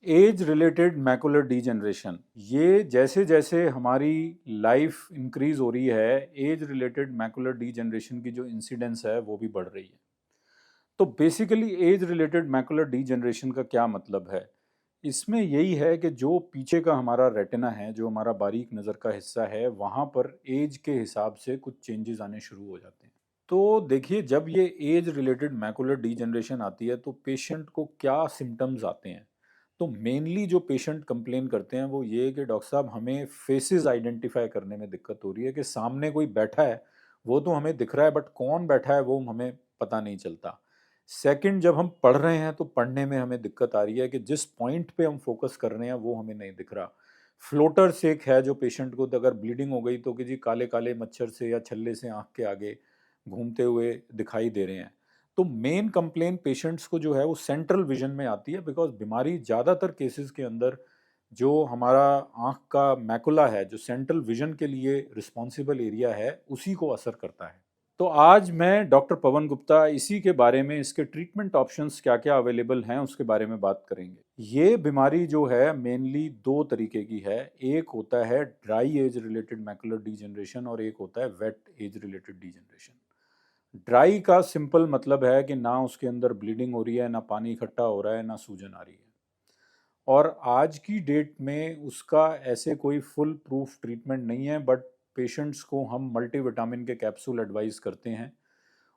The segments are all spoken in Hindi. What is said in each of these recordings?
एज रिलेटेड मैकुलर डीजनरेशन, ये जैसे जैसे हमारी लाइफ इंक्रीज हो रही है, एज रिलेटेड मैकुलर डीजनरेशन की जो इंसिडेंस है वो भी बढ़ रही है। तो basically as related macular degeneration का क्या मतलब है? इसमें यही है कि जो पीछे का हमारा रेटिना है, जो हमारा बारीक नज़र का हिस्सा है, वहाँ पर एज के हिसाब से कुछ चेंजेस आने शुरू हो जाते हैं। तो देखिए, जब ये एज रिलेटेड मैकुलर डीजनरेशन आती है तो पेशेंट को क्या सिम्टम्स आते हैं? तो मेनली जो पेशेंट कंप्लेन करते हैं वो ये कि डॉक्टर साहब, हमें फेसेस आइडेंटिफाई करने में दिक्कत हो रही है, कि सामने कोई बैठा है वो तो हमें दिख रहा है, बट कौन बैठा है वो हमें पता नहीं चलता। सेकंड, जब हम पढ़ रहे हैं तो पढ़ने में हमें दिक्कत आ रही है कि जिस पॉइंट पे हम फोकस कर रहे हैं वो हमें नहीं दिख रहा। फ्लोटर सेक है जो पेशेंट को, अगर ब्लीडिंग हो गई तो कि जी काले काले मच्छर से या छल्ले से आंख के आगे घूमते हुए दिखाई दे रहे हैं। तो मेन कंप्लेन पेशेंट्स को जो है वो सेंट्रल विजन में आती है, बिकॉज बीमारी ज़्यादातर केसेस के अंदर जो हमारा आंख का मैकुला है, जो सेंट्रल विजन के लिए रिस्पॉन्सिबल एरिया है, उसी को असर करता है। तो आज मैं डॉक्टर पवन गुप्ता इसी के बारे में, इसके ट्रीटमेंट ऑप्शंस क्या क्या अवेलेबल हैं उसके बारे में बात करेंगे। ये बीमारी जो है मेनली दो तरीके की है। एक होता है dry age related macular degeneration और एक होता है wet age related degeneration. Dry का सिंपल मतलब है कि ना उसके अंदर ब्लीडिंग हो रही है, ना पानी इकट्ठा हो रहा है, ना सूजन आ रही है। और आज की डेट में उसका ऐसे कोई फुल प्रूफ ट्रीटमेंट नहीं है, बट पेशेंट्स को हम मल्टीविटामिन के कैप्सूल एडवाइस करते हैं।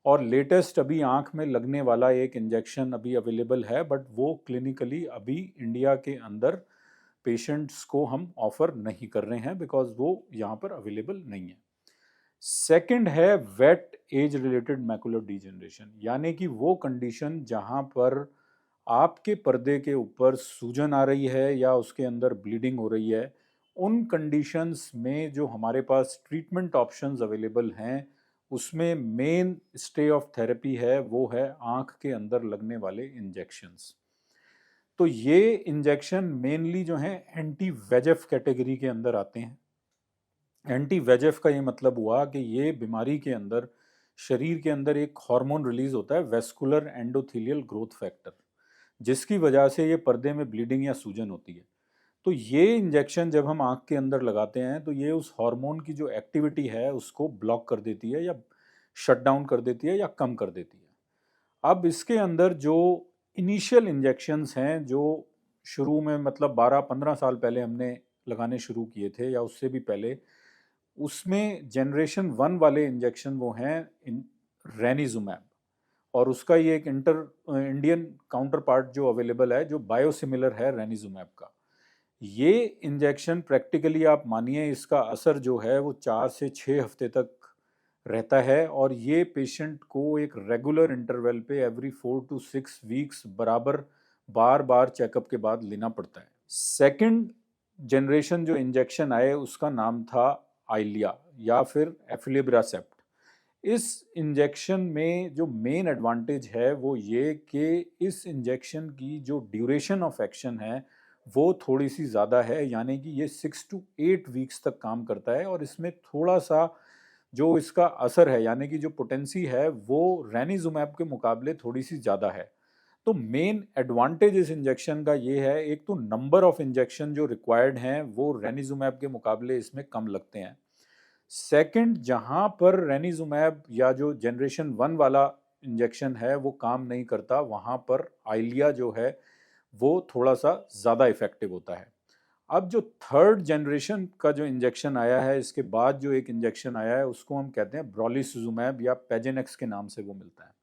और लेटेस्ट अभी आंख में लगने वाला एक इंजेक्शन अभी अवेलेबल है, बट वो क्लिनिकली अभी इंडिया के अंदर पेशेंट्स को हम ऑफर नहीं कर रहे हैं, बिकॉज वो यहाँ पर अवेलेबल नहीं है। सेकंड है wet age related macular degeneration, यानी कि वो कंडीशन जहां पर आपके पर्दे के ऊपर सूजन आ रही है या उसके अंदर ब्लीडिंग हो रही है। उन कंडीशंस में जो हमारे पास ट्रीटमेंट ऑप्शंस अवेलेबल हैं, उसमें मेन स्टे ऑफ थेरेपी है वो है आंख के अंदर लगने वाले इंजेक्शंस। तो ये इंजेक्शन मेनली जो है एंटी वेजेफ कैटेगरी के अंदर आते हैं। एंटी वेजेफ का ये मतलब हुआ कि ये बीमारी के अंदर, शरीर के अंदर एक हार्मोन रिलीज होता है, वेस्कुलर एंडोथेलियल ग्रोथ फैक्टर, जिसकी वजह से ये पर्दे में ब्लीडिंग या सूजन होती है। तो ये इंजेक्शन जब हम आंख के अंदर लगाते हैं तो ये उस हार्मोन की जो एक्टिविटी है उसको ब्लॉक कर देती है, या शट डाउन कर देती है, या कम कर देती है। अब इसके अंदर जो इनिशियल इंजेक्शंस हैं, जो शुरू में मतलब 12-15 साल पहले हमने लगाने शुरू किए थे या उससे भी पहले, उसमें जनरेशन 1 वाले इंजेक्शन वो हैं रेनिजुमैब। और उसका ये एक इंडियन काउंटर पार्ट जो अवेलेबल है, जो बायोसिमिलर है रेनिजुमैब का। ये इंजेक्शन प्रैक्टिकली आप मानिए इसका असर जो है वो 4 से 6 हफ्ते तक रहता है, और ये पेशेंट को एक रेगुलर इंटरवल पे एवरी 4 to 6 वीक्स बराबर बार बार चेकअप के बाद लेना पड़ता है। सेकंड जनरेशन जो इंजेक्शन आए उसका नाम था आइलिया या फिर एफिलिब्रासेप्ट। इस इंजेक्शन में जो मेन एडवांटेज है वो ये कि इस इंजेक्शन की जो ड्यूरेशन ऑफ एक्शन है वो थोड़ी सी ज़्यादा है, यानी कि ये 6 to 8 वीक्स तक काम करता है। और इसमें थोड़ा सा जो इसका असर है, यानी कि जो पोटेंसी है, वो रेनिजुमैब के मुकाबले थोड़ी सी ज़्यादा है। तो मेन एडवांटेज इस इंजेक्शन का ये है, एक तो नंबर ऑफ इंजेक्शन जो रिक्वायर्ड हैं वो रेनिजुमैब के मुकाबले इसमें कम लगते हैं। सेकंड, जहां पर रेनिजुमैब या जो जनरेशन 1 वाला इंजेक्शन है वो काम नहीं करता, वहां पर आइलिया जो है वो थोड़ा सा ज़्यादा इफेक्टिव होता है। अब जो थर्ड जनरेशन का जो इंजेक्शन आया है, इसके बाद जो एक इंजेक्शन आया है उसको हम कहते हैं ब्रॉलीसुजुमैब, या पेजेनेक्स के नाम से वो मिलता है।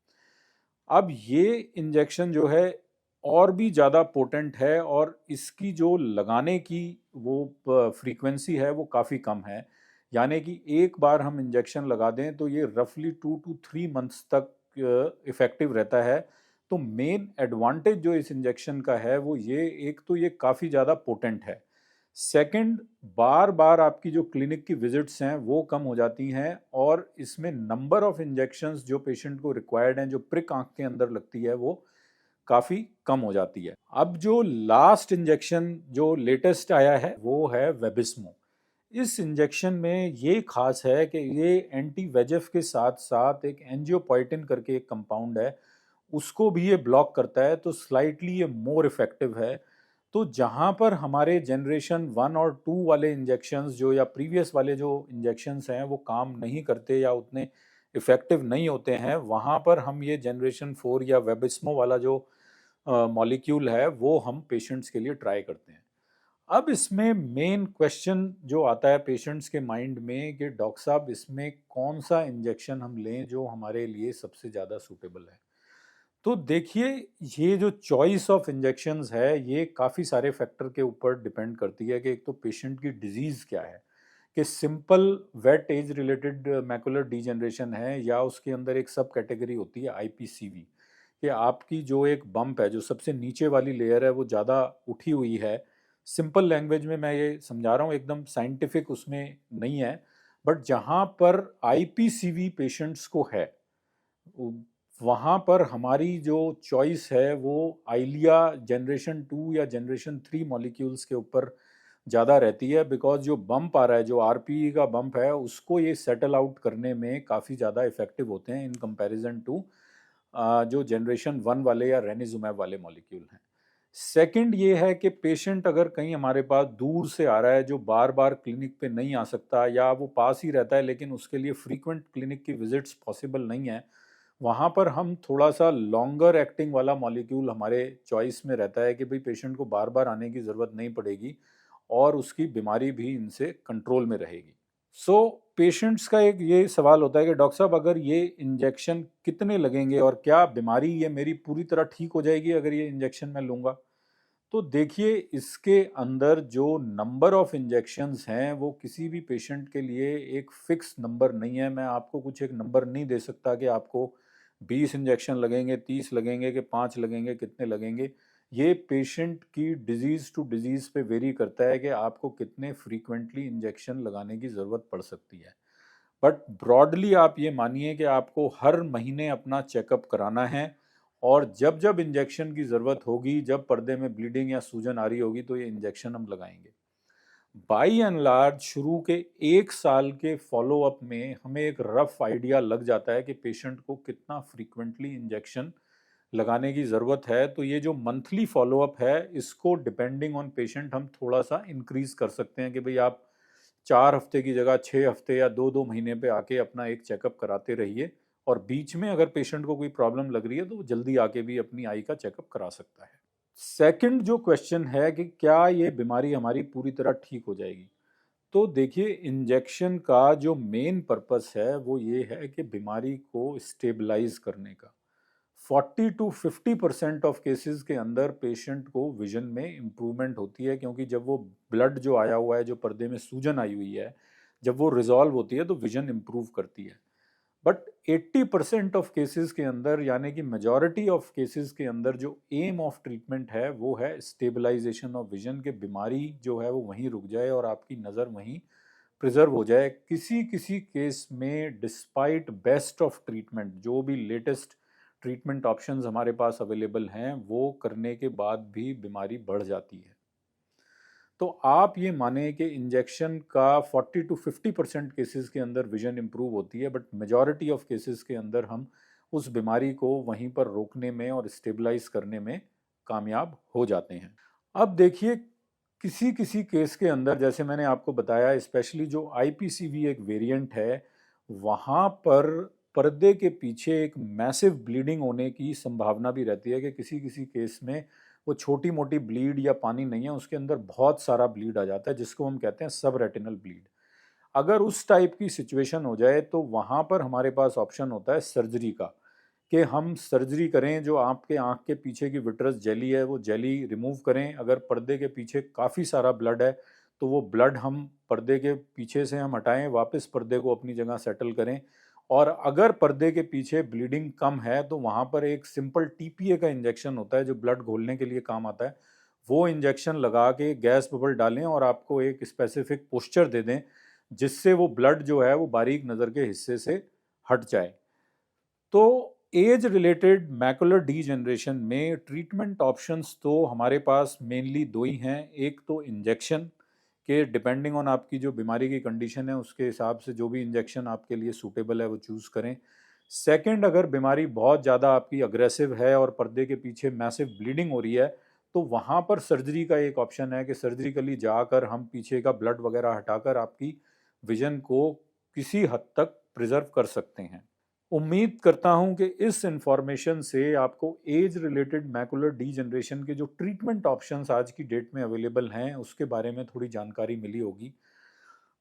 अब ये इंजेक्शन जो है और भी ज़्यादा पोटेंट है, और इसकी जो लगाने की वो फ्रीक्वेंसी है वो काफ़ी कम है। यानी कि एक बार हम इंजेक्शन लगा दें तो ये रफली 2 to 3 मंथ्स तक इफ़ेक्टिव रहता है। तो मेन एडवांटेज जो इस इंजेक्शन का है वो ये, एक तो ये काफ़ी ज़्यादा पोटेंट है। सेकंड, बार बार आपकी जो क्लिनिक की विजिट्स हैं वो कम हो जाती हैं, और इसमें नंबर ऑफ इंजेक्शंस जो पेशेंट को रिक्वायर्ड हैं, जो प्रिक आंख के अंदर लगती है, वो काफ़ी कम हो जाती है। अब जो लास्ट इंजेक्शन जो लेटेस्ट आया है वो है वेबिस्मो। इस इंजेक्शन में ये खास है कि ये एंटी वेजेफ के साथ साथ एक एंजियोपोइटिन करके एक कंपाउंड है, उसको भी ये ब्लॉक करता है, तो स्लाइटली ये मोर इफेक्टिव है। तो जहाँ पर हमारे जनरेशन 1 और 2 वाले इंजेक्शंस जो या प्रीवियस वाले जो इंजेक्शंस हैं वो काम नहीं करते या उतने इफ़ेक्टिव नहीं होते हैं, वहाँ पर हम ये जनरेशन 4 या वेबिस्मो वाला जो मॉलिक्यूल है वो हम पेशेंट्स के लिए ट्राई करते हैं। अब इसमें मेन क्वेश्चन जो आता है पेशेंट्स के माइंड में कि डॉक्टर साहब इसमें कौन सा इंजेक्शन हम लें जो हमारे लिए सबसे ज़्यादा सूटेबल है। तो देखिए, ये जो चॉइस ऑफ इंजेक्शंस है ये काफ़ी सारे फैक्टर के ऊपर डिपेंड करती है कि एक तो पेशेंट की डिजीज़ क्या है, कि simple wet age related macular degeneration है या उसके अंदर एक सब कैटेगरी होती है आईपीसीवी, कि आपकी जो एक बम्प है जो सबसे नीचे वाली लेयर है वो ज़्यादा उठी हुई है। सिंपल लैंग्वेज में मैं ये समझा रहा हूँ, एकदम साइंटिफिक उसमें नहीं है, बट जहाँ पर आईपीसीवी पेशेंट्स को है वहाँ पर हमारी जो चॉइस है वो आइलिया जनरेशन 2 या जनरेशन 3 मॉलिक्यूल्स के ऊपर ज़्यादा रहती है, बिकॉज जो बम्प आ रहा है, जो आरपीई का बम्प है, उसको ये सेटल आउट करने में काफ़ी ज़्यादा इफेक्टिव होते हैं इन कंपैरिजन टू जो जनरेशन 1 वाले या रेनिजुमैब वाले मॉलिक्यूल हैं। सेकंड ये है कि पेशेंट अगर कहीं हमारे पास दूर से आ रहा है, जो बार बार क्लिनिक पे नहीं आ सकता या वो पास ही रहता है लेकिन उसके लिए फ्रीक्वेंट क्लिनिक की विजिट्स पॉसिबल नहीं है, वहाँ पर हम थोड़ा सा लॉन्गर एक्टिंग वाला मॉलिक्यूल हमारे चॉइस में रहता है कि भाई पेशेंट को बार बार आने की ज़रूरत नहीं पड़ेगी और उसकी बीमारी भी इनसे कंट्रोल में रहेगी। सो पेशेंट्स का एक ये सवाल होता है कि डॉक्टर साहब अगर ये इंजेक्शन कितने लगेंगे और क्या बीमारी ये मेरी पूरी तरह ठीक हो जाएगी अगर ये इंजेक्शन मैं लूँगा। तो देखिए, इसके अंदर जो नंबर ऑफ इंजेक्शंस हैं वो किसी भी पेशेंट के लिए एक फिक्स नंबर नहीं है। मैं आपको कुछ एक नंबर नहीं दे सकता कि आपको 20 इंजेक्शन लगेंगे, 30 लगेंगे कि 5 लगेंगे, कितने लगेंगे। ये पेशेंट की डिजीज़ टू डिजीज़ पे वेरी करता है कि आपको कितने फ्रीक्वेंटली इंजेक्शन लगाने की ज़रूरत पड़ सकती है। बट ब्रॉडली आप ये मानिए कि आपको हर महीने अपना चेकअप कराना है और जब जब इंजेक्शन की ज़रूरत होगी, जब पर्दे में ब्लीडिंग या सूजन आ रही होगी तो ये इंजेक्शन हम लगाएंगे। बाई एंड लार्ज शुरू के 1 साल के फॉलोअप में हमें एक रफ आइडिया लग जाता है कि पेशेंट को कितना फ्रीक्वेंटली इंजेक्शन लगाने की ज़रूरत है। तो ये जो मंथली फॉलोअप है इसको डिपेंडिंग ऑन पेशेंट हम थोड़ा सा इंक्रीज कर सकते हैं कि भाई आप 4 हफ्ते की जगह 6 हफ्ते या 2-2 महीने पे आके अपना एक चेकअप कराते रहिए और बीच में अगर पेशेंट को कोई प्रॉब्लम लग रही है तो वो जल्दी आके भी अपनी आई का चेकअप करा सकता है। सेकंड जो क्वेश्चन है कि क्या ये बीमारी हमारी पूरी तरह ठीक हो जाएगी, तो देखिए, इंजेक्शन का जो मेन पर्पस है वो ये है कि बीमारी को स्टेबलाइज करने का। 40 to 50% ऑफ केसेस के अंदर पेशेंट को विजन में इम्प्रूवमेंट होती है, क्योंकि जब वो ब्लड जो आया हुआ है, जो पर्दे में सूजन आई हुई है, जब वो रिजॉल्व होती है तो विजन इम्प्रूव करती है। बट 80% ऑफ केसेस के अंदर, यानी कि मेजॉरिटी ऑफ केसेस के अंदर, जो एम ऑफ ट्रीटमेंट है वो है स्टेबलाइजेशन ऑफ विजन, के बीमारी जो है वो वहीं रुक जाए और आपकी नज़र वहीं प्रिजर्व हो जाए। किसी किसी केस में डिस्पाइट बेस्ट ऑफ ट्रीटमेंट, जो भी लेटेस्ट ट्रीटमेंट ऑप्शंस हमारे पास अवेलेबल हैं, वो करने के बाद भी बीमारी बढ़ जाती है। तो आप ये माने कि इंजेक्शन का 40 to 50% केसेस के अंदर विजन इंप्रूव होती है, बट मेजॉरिटी ऑफ केसेस के अंदर हम उस बीमारी को वहीं पर रोकने में और स्टेबलाइज करने में कामयाब हो जाते हैं। अब देखिए, किसी किसी केस के अंदर, जैसे मैंने आपको बताया, स्पेशली जो आईपीसीवी एक वेरिएंट है, वहाँ पर पर्दे के पीछे एक मैसिव ब्लीडिंग होने की संभावना भी रहती है, कि किसी किसी केस में वो छोटी मोटी ब्लीड या पानी नहीं है, उसके अंदर बहुत सारा ब्लीड आ जाता है, जिसको हम कहते हैं सब रेटिनल ब्लीड। अगर उस टाइप की सिचुएशन हो जाए तो वहाँ पर हमारे पास ऑप्शन होता है सर्जरी का, कि हम सर्जरी करें, जो आपके आँख के पीछे की विट्रस जेली है वो जेली रिमूव करें। अगर पर्दे के पीछे काफ़ी सारा ब्लड है तो वो ब्लड हम पर्दे के पीछे से हम हटाएं, वापस पर्दे को अपनी जगह सेटल करें। और अगर पर्दे के पीछे ब्लीडिंग कम है तो वहाँ पर एक सिंपल टीपीए का इंजेक्शन होता है जो ब्लड घोलने के लिए काम आता है। वो इंजेक्शन लगा के गैस बबल डालें और आपको एक स्पेसिफिक पोस्चर दे दें, जिससे वो ब्लड जो है वो बारीक नज़र के हिस्से से हट जाए। तो एज रिलेटेड मैकुलर डीजनरेशन में ट्रीटमेंट ऑप्शंस तो हमारे पास मेनली दो ही हैं। एक तो इंजेक्शन, के डिपेंडिंग ऑन आपकी जो बीमारी की कंडीशन है उसके हिसाब से जो भी इंजेक्शन आपके लिए सूटेबल है वो चूज़ करें। सेकंड, अगर बीमारी बहुत ज़्यादा आपकी अग्रेसिव है और पर्दे के पीछे मैसिव ब्लीडिंग हो रही है, तो वहाँ पर सर्जरी का एक ऑप्शन है कि सर्जरिकली जाकर हम पीछे का ब्लड वगैरह हटाकर आपकी विजन को किसी हद तक प्रिजर्व कर सकते हैं। उम्मीद करता हूं कि इस इंफॉर्मेशन से आपको एज रिलेटेड मैकुलर डीजनरेशन के जो ट्रीटमेंट ऑप्शंस आज की डेट में अवेलेबल हैं उसके बारे में थोड़ी जानकारी मिली होगी।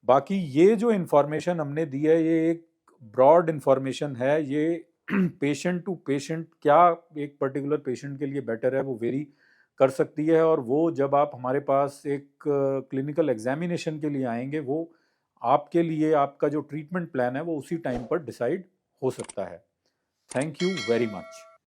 बाकी ये जो इंफॉर्मेशन हमने दी है ये एक ब्रॉड इंफॉर्मेशन है, ये पेशेंट टू पेशेंट क्या एक पर्टिकुलर पेशेंट के लिए बेटर है वो वेरी कर सकती है, और वो जब आप हमारे पास एक क्लिनिकल एग्जामिनेशन के लिए आएंगे वो आपके लिए आपका जो ट्रीटमेंट प्लान है वो उसी टाइम पर डिसाइड हो सकता है। Thank you very much.